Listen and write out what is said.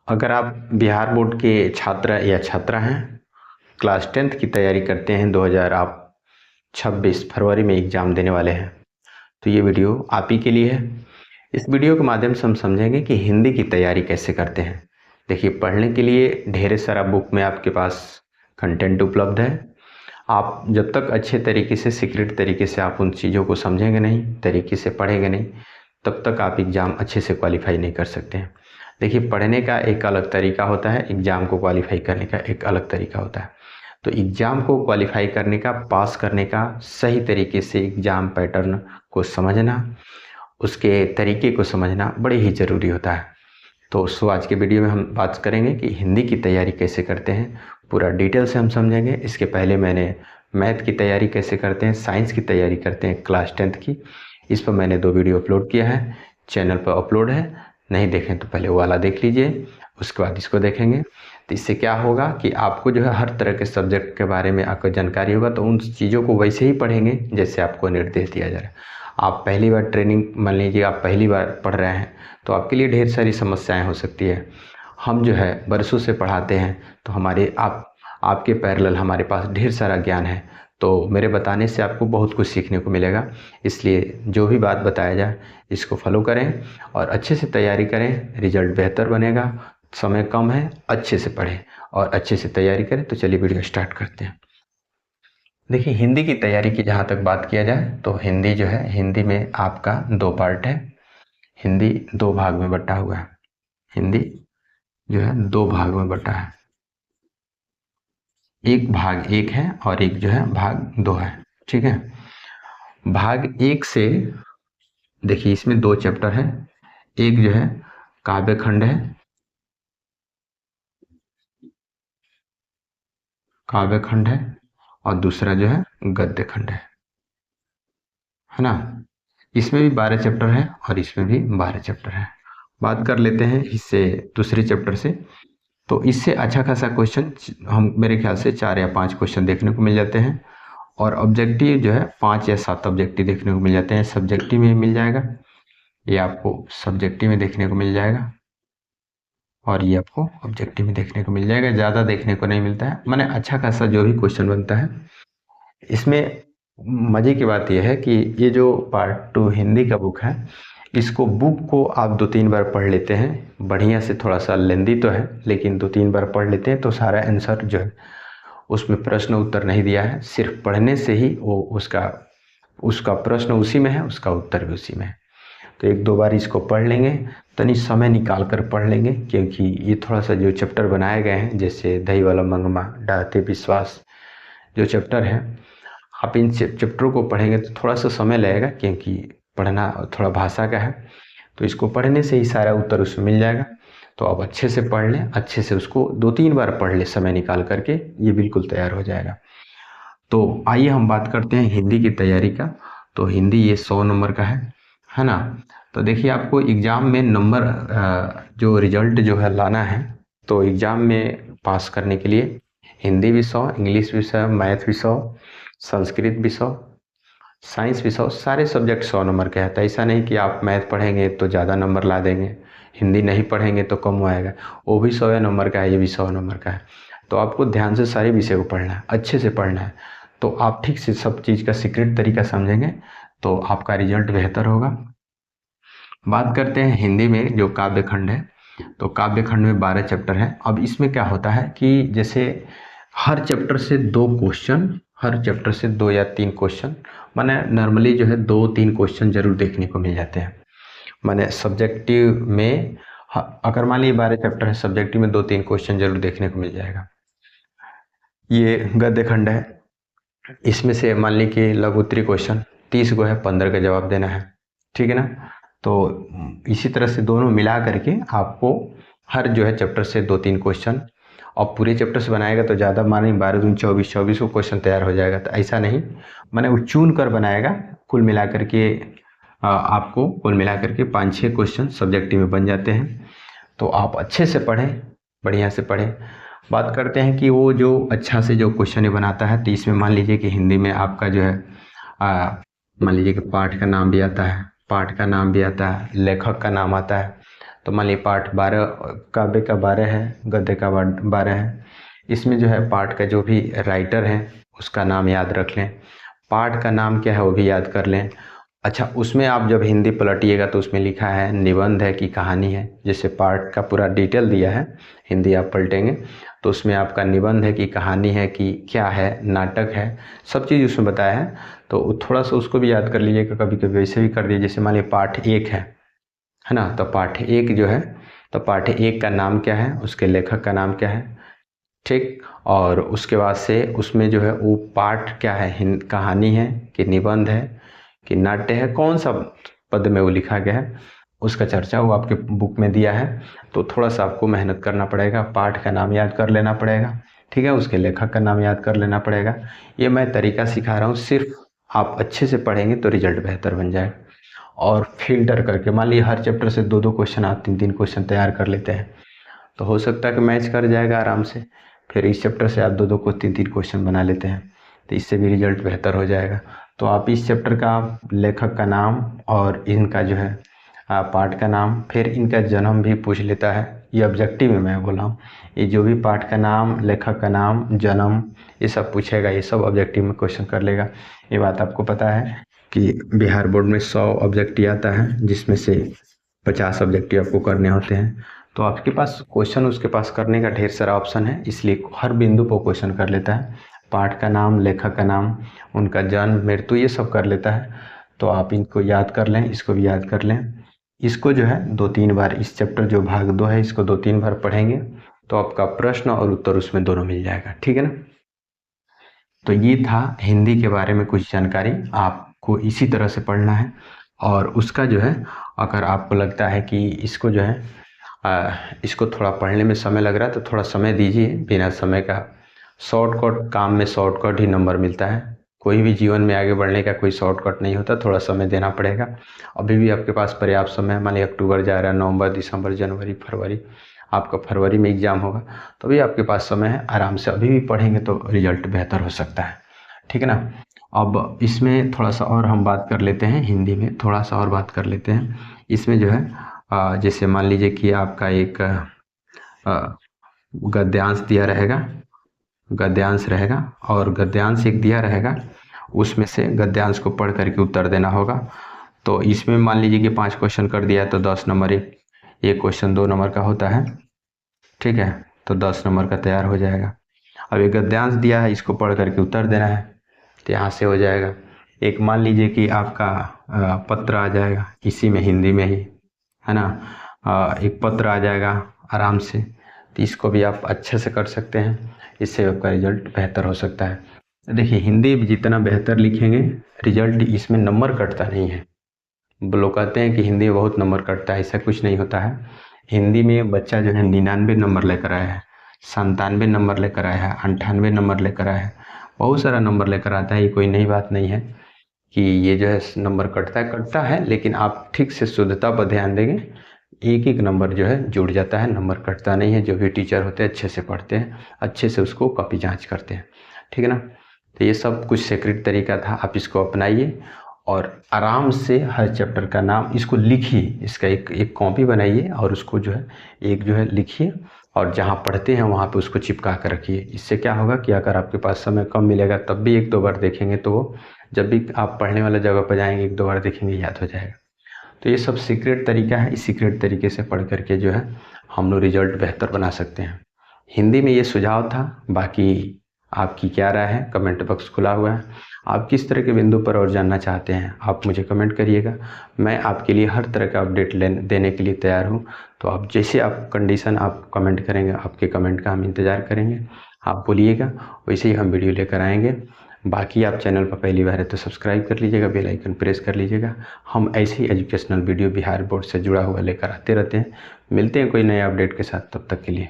अगर आप बिहार बोर्ड के छात्र या छात्रा हैं, क्लास 10th की तैयारी करते हैं, 2000 आप 26 फरवरी में एग्ज़ाम देने वाले हैं, तो ये वीडियो आप ही के लिए है। इस वीडियो के माध्यम से हम समझेंगे कि हिंदी की तैयारी कैसे करते हैं। देखिए, पढ़ने के लिए ढेर सारा बुक में आपके पास कंटेंट उपलब्ध है। आप जब तक अच्छे तरीके से, सीक्रेट तरीके से आप उन चीज़ों को समझेंगे नहीं, तरीके से पढ़ेंगे नहीं, तब तक आप एग्ज़ाम अच्छे से क्वालिफाई नहीं कर सकते हैं। देखिए, पढ़ने का एक अलग तरीका होता है, एग्ज़ाम को क्वालिफाई करने का एक अलग तरीका होता है। तो एग्ज़ाम को क्वालिफाई करने का, पास करने का सही तरीके से एग्ज़ाम पैटर्न को समझना, उसके तरीके को समझना बड़े ही ज़रूरी होता है। तो आज के वीडियो में हम बात करेंगे कि हिंदी की तैयारी कैसे करते हैं, पूरा डिटेल से हम समझेंगे। इसके पहले मैंने मैथ की तैयारी कैसे करते हैं, साइंस की तैयारी करते हैं क्लास 10th की, इस पर मैंने 2 वीडियो अपलोड किया है, चैनल पर अपलोड है। नहीं देखें तो पहले वो वाला देख लीजिए, उसके बाद इसको देखेंगे। तो इससे क्या होगा कि आपको जो है हर तरह के सब्जेक्ट के बारे में आपको जानकारी होगा, तो उन चीज़ों को वैसे ही पढ़ेंगे जैसे आपको निर्देश दिया जा रहा है। आप पहली बार ट्रेनिंग, मान लीजिए आप पहली बार पढ़ रहे हैं, तो आपके लिए ढेर सारी समस्याएं हो सकती है। हम जो है बरसों से पढ़ाते हैं, तो हमारे आपके पैरेलल हमारे पास ढेर सारा ज्ञान है, तो मेरे बताने से आपको बहुत कुछ सीखने को मिलेगा। इसलिए जो भी बात बताया जाए इसको फॉलो करें और अच्छे से तैयारी करें, रिजल्ट बेहतर बनेगा। समय कम है, अच्छे से पढ़ें और अच्छे से तैयारी करें। तो चलिए वीडियो स्टार्ट करते हैं। देखिए, हिंदी की तैयारी की जहाँ तक बात किया जाए तो हिंदी जो है, हिंदी में आपका 2 पार्ट है। हिंदी 2 भाग में बटा हुआ है। हिंदी जो है 2 भाग में बटा है। एक भाग 1 है और एक जो है भाग 2 है। ठीक है, भाग 1 से देखिए इसमें 2 चैप्टर है। एक जो है काव्य खंड है, काव्य खंड है, और दूसरा जो है गद्य खंड है ना। इसमें भी 12 चैप्टर है और इसमें भी 12 चैप्टर है। बात कर लेते हैं इससे दूसरे चैप्टर से। तो इससे अच्छा खासा क्वेश्चन हम मेरे ख्याल से 4 या 5 क्वेश्चन देखने को मिल जाते हैं, और ऑब्जेक्टिव जो है 5 या 7 ऑब्जेक्टिव देखने को मिल जाते हैं। सब्जेक्टिव में मिल जाएगा, ये आपको सब्जेक्टिव में देखने को मिल जाएगा, और ये आपको ऑब्जेक्टिव में देखने को मिल जाएगा। ज़्यादा देखने को नहीं मिलता है, माने अच्छा खासा जो भी क्वेश्चन बनता है। इसमें मज़े की बात यह है कि ये जो पार्ट 2 हिंदी का बुक है, इसको बुक को आप 2-3 बार पढ़ लेते हैं बढ़िया से। थोड़ा सा लेंदी तो है, लेकिन 2-3 बार पढ़ लेते हैं तो सारा आंसर जो है, उसमें प्रश्न उत्तर नहीं दिया है, सिर्फ पढ़ने से ही वो उसका प्रश्न उसी में है, उसका उत्तर भी उसी में है। तो 1-2 बार इसको पढ़ लेंगे, तनी समय निकाल कर पढ़ लेंगे, क्योंकि ये थोड़ा सा जो चैप्टर बनाए गए हैं, जैसे दही वाला मंगमा, डाहते विश्वास जो चैप्टर है, आप इन चैप्टरों को पढ़ेंगे तो थोड़ा सा समय लगेगा, क्योंकि पढ़ना थोड़ा भाषा का है। तो इसको पढ़ने से ही सारा उत्तर उसमें मिल जाएगा। तो आप अच्छे से पढ़ लें, अच्छे से उसको 2-3 बार पढ़ लें समय निकाल करके, ये बिल्कुल तैयार हो जाएगा। तो आइए हम बात करते हैं हिंदी की तैयारी का। तो हिंदी ये 100 नंबर का है ना। तो देखिए, आपको एग्ज़ाम में नंबर जो रिजल्ट जो है लाना है, तो एग्ज़ाम में पास करने के लिए हिंदी भी 100, इंग्लिश भी 100, मैथ भी 100, संस्कृत भी 100, साइंस भी 100, सारे सब्जेक्ट 100 नंबर के हैं। तो ऐसा नहीं कि आप मैथ पढ़ेंगे तो ज़्यादा नंबर ला देंगे, हिंदी नहीं पढ़ेंगे तो कम आएगा। वो भी 100 नंबर का है, ये भी 100 नंबर का है। तो आपको ध्यान से सारे विषय को पढ़ना है, अच्छे से पढ़ना है। तो आप ठीक से सब चीज़ का सीक्रेट तरीका समझेंगे तो आपका रिजल्ट बेहतर होगा। बात करते हैं हिंदी में जो काव्य खंड है, तो काव्य खंड में 12 चैप्टर हैं। अब इसमें क्या होता है कि जैसे हर चैप्टर से 2 क्वेश्चन, हर चैप्टर से 2 या 3 क्वेश्चन, माने नॉर्मली जो है 2-3 क्वेश्चन जरूर देखने को मिल जाते हैं। माने सब्जेक्टिव में अगर मान लीजिए 12 चैप्टर है, सब्जेक्टिव में 2-3 क्वेश्चन जरूर देखने को मिल जाएगा। ये गद्य खंड है, इसमें से मान ली कि लघु उत्तरीय क्वेश्चन 30 को है, 15 का जवाब देना है। ठीक है ना। तो इसी तरह से दोनों मिला करके आपको हर जो है चैप्टर से 2-3 क्वेश्चन, और पूरे चैप्टर से बनाएगा तो ज़्यादा, माने 12-2 24 को क्वेश्चन तैयार हो जाएगा। तो ऐसा नहीं, माने वो चुन कर बनाएगा। कुल मिला करके आपको कुल मिला करके 5-6 क्वेश्चन सब्जेक्टिव में बन जाते हैं। तो आप अच्छे से पढ़ें, बढ़िया से पढ़ें। बात करते हैं कि वो जो अच्छा से जो क्वेश्चन ये बनाता है, तो इसमें मान लीजिए कि हिंदी में आपका जो है मान लीजिए कि पाठ का नाम भी आता है, पाठ का नाम भी आता है, लेखक का नाम आता है। तो मान लीजिए पाठ 12 काव्य का 12 है, गद्य का 12 है। इसमें जो है पाठ का जो भी राइटर है उसका नाम याद रख लें, पाठ का नाम क्या है वो भी याद कर लें। अच्छा, उसमें आप जब हिंदी पलटिएगा तो उसमें लिखा है निबंध है कि कहानी है। जैसे पाठ का पूरा डिटेल दिया है, हिंदी आप पलटेंगे तो उसमें आपका निबंध है कि कहानी है कि क्या है, नाटक है, सब चीज़ उसमें बताया है। तो थोड़ा सा उसको भी याद कर लीजिएगा, कभी कभी वैसे भी कर दिए। जैसे मान लीजिए पाठ 1 है ना, तो पाठ 1 जो है, तो पाठ 1 का नाम क्या है, उसके लेखक का नाम क्या है, ठीक। और उसके बाद से उसमें जो है वो पाठ क्या है, कहानी है कि निबंध है कि नाट्य है, कौन सा पद में वो लिखा गया है उसका चर्चा वो आपके बुक में दिया है। तो थोड़ा सा आपको मेहनत करना पड़ेगा, पाठ का नाम याद कर लेना पड़ेगा, ठीक है, उसके लेखक का नाम याद कर लेना पड़ेगा। ये मैं तरीका सिखा रहा हूँ, सिर्फ आप अच्छे से पढ़ेंगे तो रिजल्ट बेहतर बन जाएगा। और फिल्टर करके मान लीजिए हर चैप्टर से 2-2 क्वेश्चन, आप 3-3 क्वेश्चन तैयार कर लेते हैं तो हो सकता है कि मैच कर जाएगा आराम से। फिर इस चैप्टर से आप 2-2 को 3-3 क्वेश्चन बना लेते हैं तो इससे भी रिजल्ट बेहतर हो जाएगा। तो आप इस चैप्टर का लेखक का नाम और इनका जो है पाठ का नाम, फिर इनका जन्म भी पूछ लेता है। ये ऑब्जेक्टिव में मैं बोल रहा हूँ, ये जो भी पाठ का नाम, लेखक का नाम, जन्म, ये सब पूछेगा, ये सब ऑब्जेक्टिव में क्वेश्चन कर लेगा। ये बात आपको पता है कि बिहार बोर्ड में 100 ऑब्जेक्टिव आता है जिसमें से 50 ऑब्जेक्टिव आपको करने होते हैं। तो आपके पास क्वेश्चन उसके पास करने का ढेर सारा ऑप्शन है, इसलिए हर बिंदु पर क्वेश्चन कर लेता है। पाठ का नाम, लेखक का नाम, उनका जन्म, मृत्यु, ये सब कर लेता है। तो आप इनको याद कर लें, इसको भी याद कर लें। इसको जो है 2-3 बार, इस चैप्टर जो भाग 2 है इसको 2-3 बार पढ़ेंगे तो आपका प्रश्न और उत्तर उसमें दोनों मिल जाएगा, ठीक है ना। तो ये था हिंदी के बारे में कुछ जानकारी, आपको इसी तरह से पढ़ना है। और उसका जो है, अगर आपको लगता है कि इसको जो है इसको थोड़ा पढ़ने में समय लग रहा है तो थोड़ा समय दीजिए। बिना समय का शॉर्टकट, काम में शॉर्टकट ही नंबर मिलता है। कोई भी जीवन में आगे बढ़ने का कोई शॉर्टकट नहीं होता, थोड़ा समय देना पड़ेगा। अभी भी आपके पास पर्याप्त समय है। मान लीजिए अक्टूबर जा रहा है, नवंबर, दिसंबर, जनवरी, फरवरी, आपका फरवरी में एग्ज़ाम होगा तो भी आपके पास समय है, आराम से अभी भी पढ़ेंगे तो रिजल्ट बेहतर हो सकता है, ठीक है ना। अब इसमें थोड़ा सा और हम बात कर लेते हैं, हिंदी में थोड़ा सा और बात कर लेते हैं। इसमें जो है जैसे मान लीजिए कि आपका एक गद्यांश दिया रहेगा, गद्यांश रहेगा और गद्यांश एक दिया रहेगा, उसमें से गद्यांश को पढ़ करके उत्तर देना होगा। तो इसमें मान लीजिए कि 5 क्वेश्चन कर दिया तो 10 नंबर, एक क्वेश्चन 2 नंबर का होता है, ठीक है, तो 10 नंबर का तैयार हो जाएगा। अब एक गद्यांश दिया है, इसको पढ़ करके उत्तर देना है तो यहाँ से हो जाएगा। एक मान लीजिए कि आपका पत्र आ जाएगा, इसी में हिंदी में ही, है ना, एक पत्र आ जाएगा आराम से, तो इसको भी आप अच्छे से कर सकते हैं, इससे आपका रिजल्ट बेहतर हो सकता है। देखिए हिंदी जितना बेहतर लिखेंगे रिजल्ट, इसमें नंबर कटता नहीं है। लोग कहते हैं कि हिंदी में बहुत नंबर कटता है, ऐसा कुछ नहीं होता है। हिंदी में बच्चा जो है 99 नंबर लेकर आया है, 97 नंबर लेकर आया है, 98 नंबर लेकर आया है, बहुत सारा नंबर लेकर आता है। ये कोई नई बात नहीं है कि ये जो है नंबर कटता है, लेकिन आप ठीक से शुद्धता पर ध्यान देंगे, एक एक नंबर जो है जुड़ जाता है, नंबर कटता नहीं है। जो भी टीचर होते हैं अच्छे से पढ़ते हैं, अच्छे से उसको कॉपी जांच करते हैं, ठीक है ना। तो ये सब कुछ सीक्रेट तरीका था, आप इसको अपनाइए और आराम से हर चैप्टर का नाम इसको लिखिए, इसका एक कॉपी बनाइए और उसको जो है एक जो है लिखिए और जहाँ पढ़ते हैं वहाँ पे उसको चिपका कर रखिए। इससे क्या होगा कि अगर आपके पास समय कम मिलेगा तब भी 1-2 बार देखेंगे तो जब भी आप पढ़ने वाला जगह पर जाएंगे 1-2 बार देखेंगे याद हो जाएगा। तो ये सब सीक्रेट तरीका है, इस सीक्रेट तरीके से पढ़ करके जो है हम लोग रिजल्ट बेहतर बना सकते हैं। हिंदी में ये सुझाव था, बाकी आपकी क्या राय है, कमेंट बॉक्स खुला हुआ है। आप किस तरह के बिंदु पर और जानना चाहते हैं आप मुझे कमेंट करिएगा, मैं आपके लिए हर तरह का अपडेट देने के लिए तैयार हूँ। तो आप जैसे आप कंडीशन आप कमेंट करेंगे, आपके कमेंट का हम इंतज़ार करेंगे। आप बोलिएगा वैसे ही हम वीडियो लेकर आएंगे। बाकी आप चैनल पर पहली बार है तो सब्सक्राइब कर लीजिएगा, बेल आइकन प्रेस कर लीजिएगा। हम ऐसे ही एजुकेशनल वीडियो बिहार बोर्ड से जुड़ा हुआ लेकर आते रहते हैं। मिलते हैं कोई नए अपडेट के साथ, तब तक के लिए